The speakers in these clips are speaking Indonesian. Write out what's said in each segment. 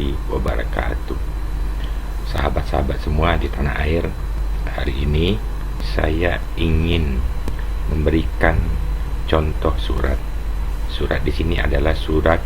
warahmatullahi wabarakatuh. Sahabat-sahabat semua di tanah air, hari ini saya ingin memberikan contoh surat. Surat di sini adalah surat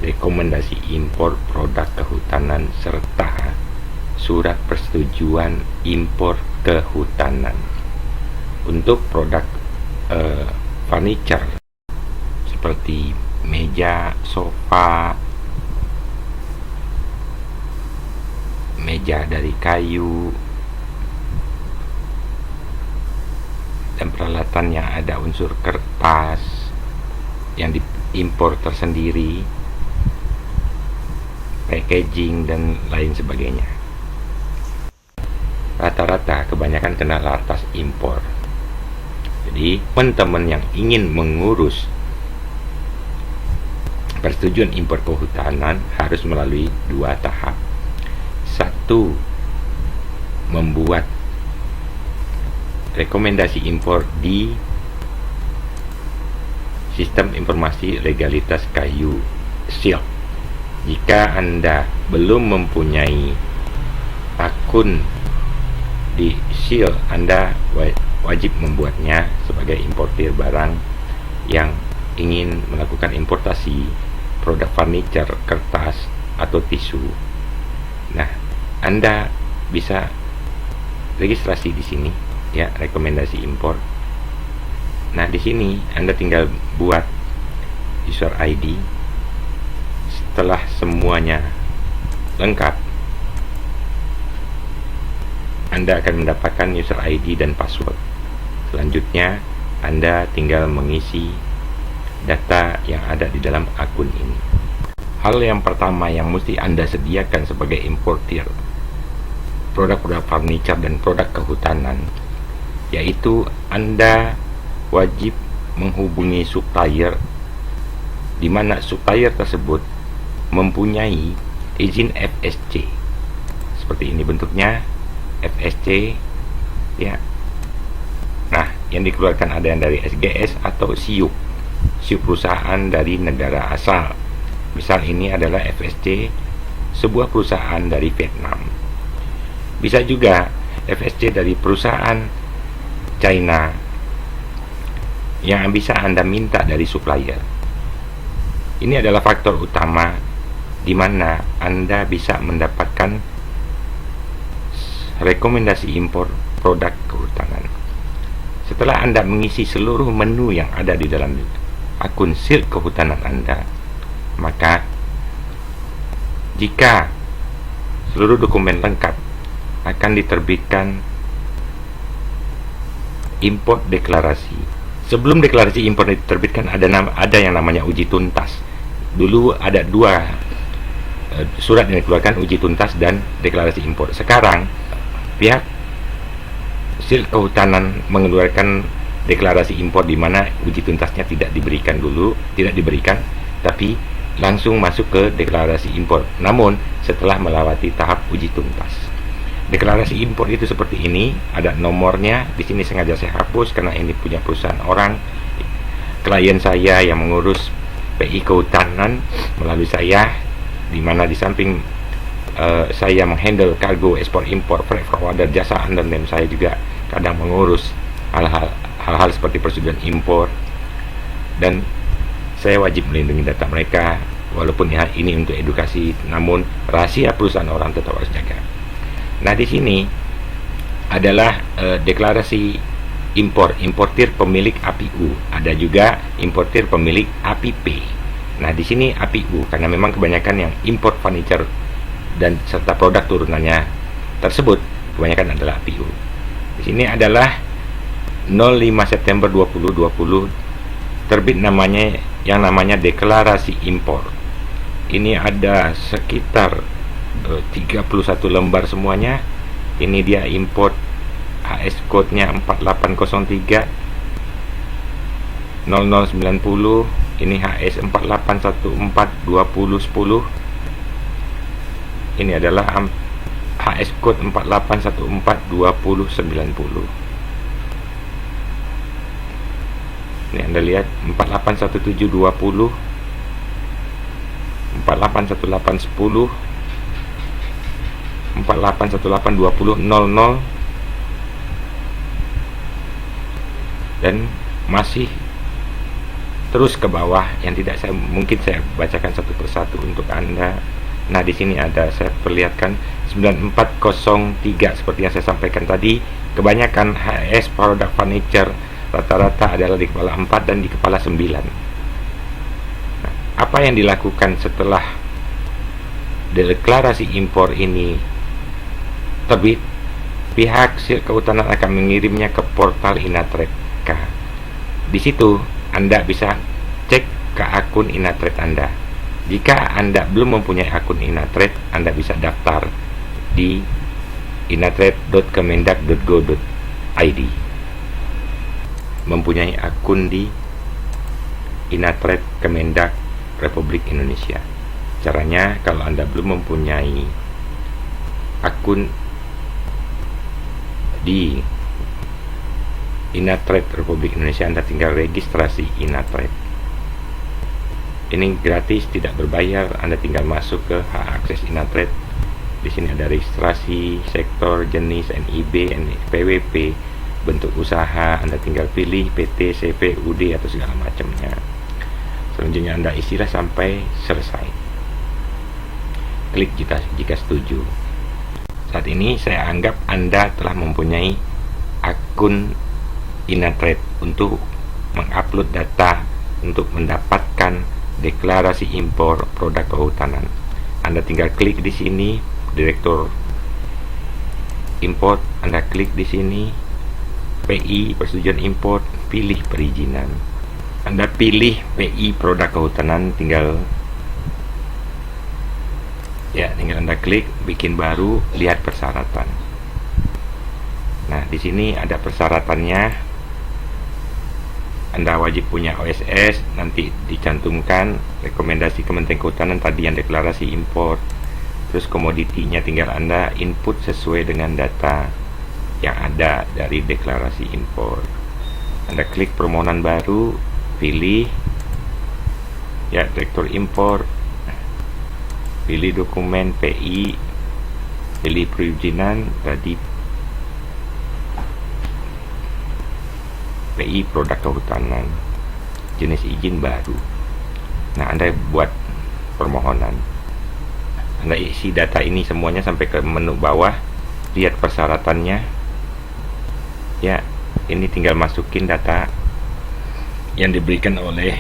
rekomendasi impor produk kehutanan serta surat persetujuan impor kehutanan untuk produk furniture seperti meja, sofa, meja dari kayu, dan peralatan yang ada unsur kertas yang diimpor tersendiri, packaging, dan lain sebagainya. Rata-rata kebanyakan kena latas impor. Jadi teman-teman yang ingin mengurus persetujuan impor kehutanan harus melalui dua tahap. Satu, membuat rekomendasi impor di Sistem Informasi Legalitas Kayu (SILK). Jika Anda belum mempunyai akun di SILK, Anda wajib membuatnya sebagai importir barang yang ingin melakukan importasi produk furniture, kertas, atau tisu. Nah, Anda bisa registrasi di sini, ya, rekomendasi impor. Nah, di sini Anda tinggal buat user ID. Setelah semuanya lengkap, Anda akan mendapatkan user ID dan password. Selanjutnya, Anda tinggal mengisi data yang ada di dalam akun ini. Hal yang pertama yang mesti Anda sediakan sebagai importir produk-produk furniture dan produk kehutanan, yaitu Anda wajib menghubungi supplier, di mana supplier tersebut mempunyai izin FSC. Seperti ini bentuknya, FSC, ya. Nah, yang dikeluarkan ada yang dari SGS atau SIUP perusahaan dari negara asal. Misal ini adalah FSC, sebuah perusahaan dari Vietnam. Bisa juga FSC dari perusahaan China yang bisa Anda minta dari supplier. Ini adalah faktor utama di mana Anda bisa mendapatkan rekomendasi impor produk kehutanan. Setelah Anda mengisi seluruh menu yang ada di dalam akun SILK kehutanan Anda, maka jika seluruh dokumen lengkap, akan diterbitkan import deklarasi. Sebelum deklarasi impor diterbitkan, ada yang namanya uji tuntas. Dulu ada dua surat yang dikeluarkan, uji tuntas dan deklarasi impor. Sekarang pihak SILK kehutanan mengeluarkan deklarasi impor, di mana uji tuntasnya tidak diberikan, tapi langsung masuk ke deklarasi impor, namun setelah melewati tahap uji tuntas. Deklarasi impor itu seperti ini, ada nomornya. Di sini sengaja saya hapus karena ini punya perusahaan orang, klien saya yang mengurus PI kehutanan melalui saya, di mana di samping saya menghandle kargo, ekspor impor, freight forwarder, jasa undername, saya juga kadang mengurus hal-hal seperti persetujuan impor, dan saya wajib melindungi data mereka. Walaupun ini untuk edukasi, namun rahasia perusahaan orang tetap harus jaga. Nah, di sini adalah deklarasi impor, importir pemilik APU. Ada juga importir pemilik APP. Nah, di sini APU karena memang kebanyakan yang import furniture dan serta produk turunannya tersebut kebanyakan adalah APU. Di sini adalah 05 September 2020 terbit yang namanya deklarasi impor. Ini ada sekitar 31 lembar semuanya. Ini dia import, HS code-nya 4803 0090. Ini HS 4814 2010. Ini adalah HS code 4814 2090. Ini Anda lihat 481720, 481810, 48182000 dan masih terus ke bawah yang tidak mungkin saya bacakan satu persatu untuk Anda. Nah, di sini ada saya perlihatkan 9403 seperti yang saya sampaikan tadi. Kebanyakan HS produk furniture rata-rata adalah di kepala 4 dan di kepala 9. Nah, apa yang dilakukan setelah deklarasi impor ini terbit? Pihak kehutanan akan mengirimnya ke portal Inatrade. Di situ Anda bisa cek ke akun Inatrade Anda. Jika Anda belum mempunyai akun Inatrade, Anda bisa daftar di inatrade.kemendak.go.id. Mempunyai akun di Inatrade Kemendak Republik Indonesia. Caranya, kalau Anda belum mempunyai akun di Inatrade Republik Indonesia, Anda tinggal registrasi Inatrade. Ini gratis, tidak berbayar. Anda tinggal masuk ke hak akses Inatrade. Di sini ada registrasi, sektor, jenis, NIB, PWP, bentuk usaha. Anda tinggal pilih PT, CV, UD atau segala macamnya. Selanjutnya Anda isilah sampai selesai. Klik jika setuju. Saat ini saya anggap Anda telah mempunyai akun Inatrade untuk mengupload data untuk mendapatkan deklarasi impor produk kehutanan. Anda tinggal klik di sini direktur import, Anda klik di sini PI persetujuan import, pilih perizinan. Anda pilih PI produk kehutanan, tinggal Anda klik bikin baru, lihat persyaratan. Nah, di sini ada persyaratannya. Anda wajib punya OSS, nanti dicantumkan rekomendasi Kementerian Kehutanan tadi yang deklarasi impor. Terus komoditinya tinggal Anda input sesuai dengan data yang ada dari deklarasi impor. Anda klik permohonan baru, pilih direktur impor, pilih dokumen PI, pilih perizinan tadi PI produk kehutanan, jenis izin baru. Nah, Anda buat permohonan. Anda isi data ini semuanya sampai ke menu bawah, lihat persyaratannya. Ya, ini tinggal masukin data yang diberikan oleh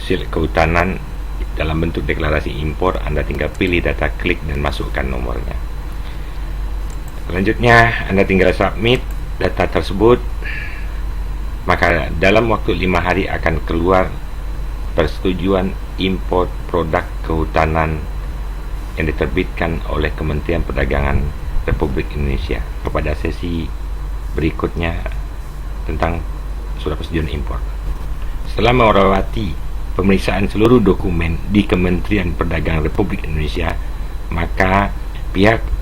kehutanan dalam bentuk deklarasi impor. Anda tinggal pilih data, klik dan masukkan nomornya. Selanjutnya Anda tinggal submit data tersebut, maka dalam waktu 5 hari akan keluar persetujuan impor produk kehutanan yang diterbitkan oleh Kementerian Perdagangan Republik Indonesia. Kepada sesi berikutnya tentang surat persetujuan impor. Setelah melewati pemeriksaan seluruh dokumen di Kementerian Perdagangan Republik Indonesia, maka pihak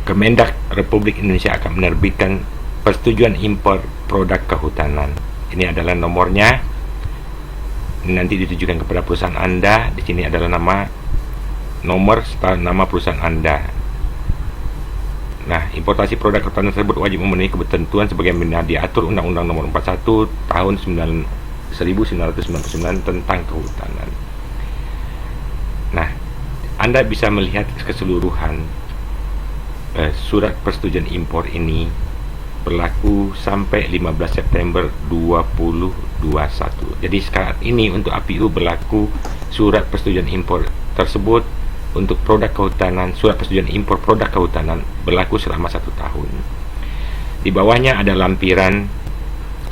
Kemendak Republik Indonesia akan menerbitkan persetujuan impor produk kehutanan. Ini adalah nomornya. Ini nanti ditujukan kepada perusahaan Anda. Di sini adalah nomor serta nama perusahaan Anda. Nah, importasi produk kehutanan tersebut wajib memenuhi ketentuan sebagaimana diatur Undang-Undang Nomor 41 Tahun 1999 tentang kehutanan. Nah, Anda bisa melihat keseluruhan surat persetujuan impor ini berlaku sampai 15 September 2021. Jadi saat ini untuk APU berlaku surat persetujuan impor tersebut untuk produk kehutanan, surat persetujuan impor produk kehutanan berlaku selama 1 tahun. Di bawahnya ada lampiran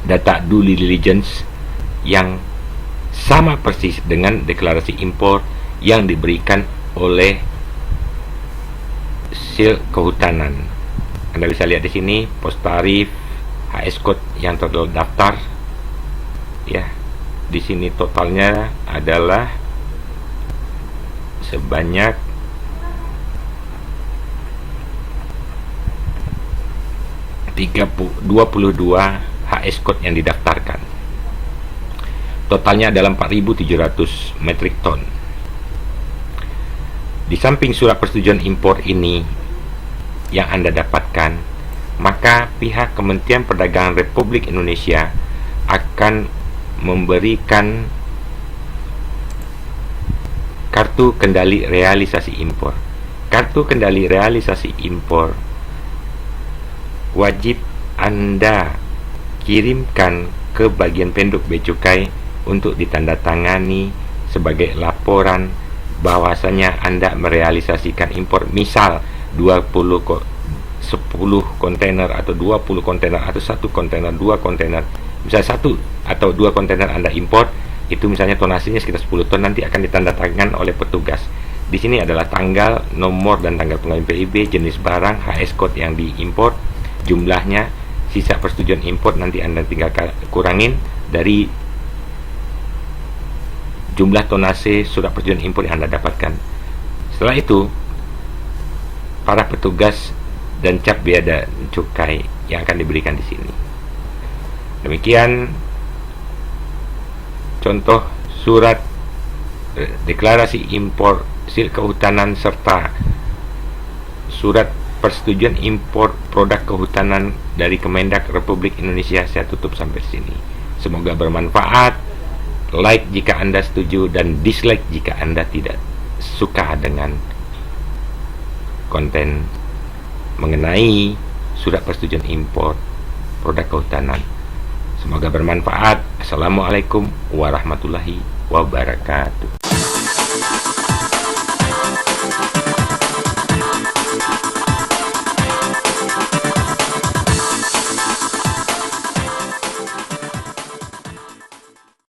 data due diligence yang sama persis dengan deklarasi impor yang diberikan oleh kehutanan. Anda bisa lihat di sini pos tarif, HS code yang terdaftar. Ya, di sini totalnya adalah sebanyak 22 HS code yang didaftarkan. Totalnya adalah 4.700 metrik ton. Di samping surat persetujuan impor ini yang Anda dapatkan, maka pihak Kementerian Perdagangan Republik Indonesia akan memberikan kartu kendali realisasi impor. Kartu kendali realisasi impor wajib Anda kirimkan ke bagian penduk Bea Cukai untuk ditandatangani sebagai laporan bahwasanya Anda merealisasikan impor, misal 10 kontainer atau 20 kontainer atau 1 kontainer, 2 kontainer, misalnya 1 atau 2 kontainer Anda impor, itu misalnya tonasinya sekitar 10 ton, nanti akan ditandatangan oleh petugas. Di sini adalah tanggal, nomor dan tanggal pengeluaran PIB, jenis barang, HS code yang diimpor, jumlahnya, sisa persetujuan impor nanti Anda tinggal kurangin dari jumlah tonase surat persetujuan impor yang Anda dapatkan. Setelah itu, para petugas dan cap bea dan cukai yang akan diberikan di sini. Demikian contoh surat deklarasi impor hasil kehutanan serta surat persetujuan impor produk kehutanan dari Kemendak Republik Indonesia. Saya tutup sampai sini. Semoga bermanfaat. Like jika Anda setuju dan dislike jika Anda tidak suka dengan konten mengenai surat persetujuan impor produk kehutanan. Semoga bermanfaat. Assalamualaikum warahmatullahi wabarakatuh.